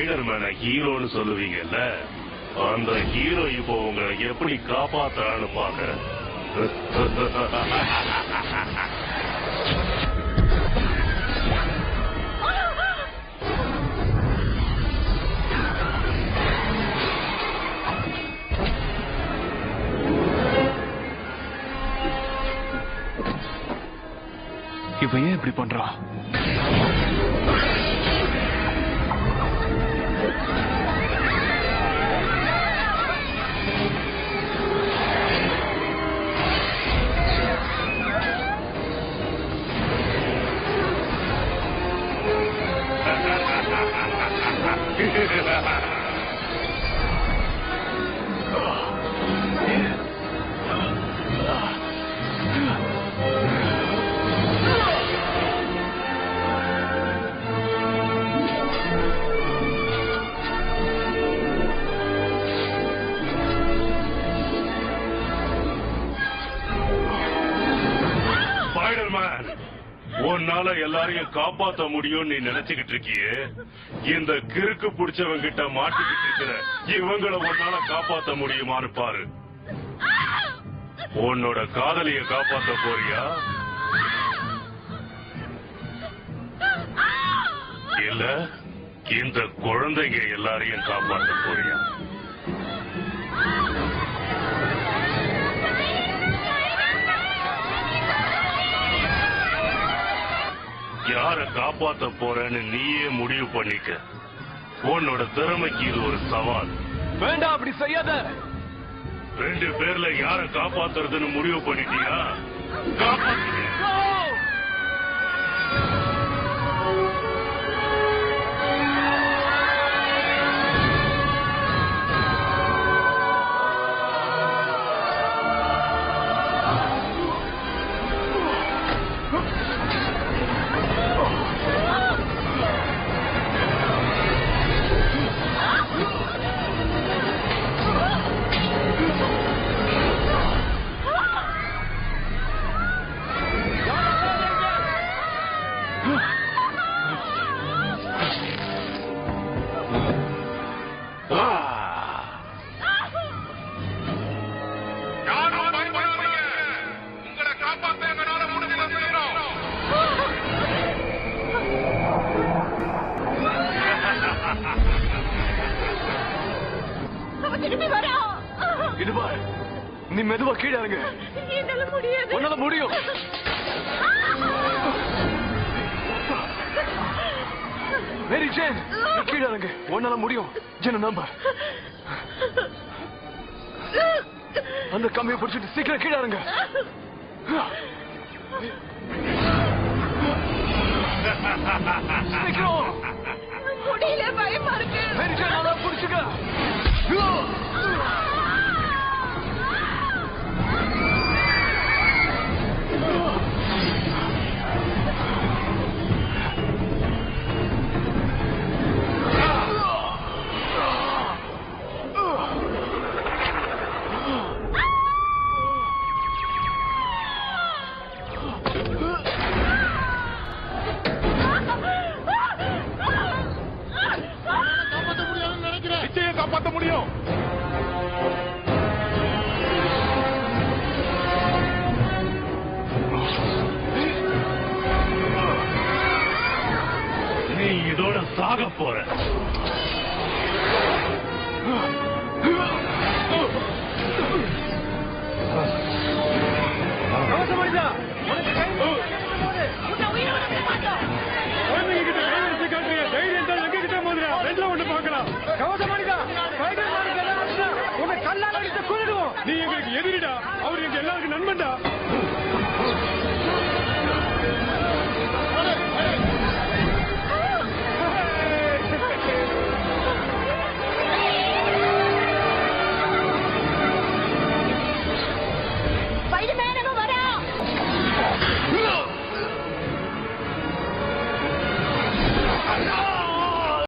ஸ்பைடர்மேனை ஹீரோன்னு சொல்லுவீங்கல்ல, அந்த ஹீரோ இப்போ உங்களை எப்படி காப்பாத்துறான்னு பாக்குறேன். இப்ப ஏன் இப்படி பண்றான்? உன்னால எல்லாரையும் காப்பாற்ற முடியும் நீ நினைச்சுக்கிட்டு இருக்கியே, இந்த கிறுக்கு பிடிச்சவங்க கிட்ட மாட்டிக்கிட்டு இருக்கிற இவங்களை உன்னால காப்பாற்ற முடியுமான்னு பாரு. உன்னோட காதலிய காப்பாற்ற போறியா இல்ல இந்த குழந்தைங்க எல்லாரையும் காப்பாற்ற போறியா? யார காப்பாத்த போறேன்னு நீயே முடிவு பண்ணிக்க. உன்னோட திறமைக்கு இது ஒரு சவால். வேண்டாம், அப்படி செய்யாத. 2 பேர்ல யார காப்பாத்துறதுன்னு முடிவு பண்ணிட்டியா? காப்பாத்து. நீ மெதுவா கீழே இறங்கு. உன்னால முடியும். மேரி ஜேன், கீழே இறங்கு. உன்னால முடியும். ஜென நம்பர். அந்த கம்பியை பிடிச்சிட்டு சீக்கிரம் கீழே இறங்கு. சீக்கிரம். முடியல, பயமா இருக்கு. மேரி ஜேன், அதை பிடிச்சுக்க. காப்பாற்ற முடியும். நீ இதோட சாக போற. நீ எங்களுக்கு எதிரிடா, அவர் எங்க எல்லாருக்கும் நண்பன்டா.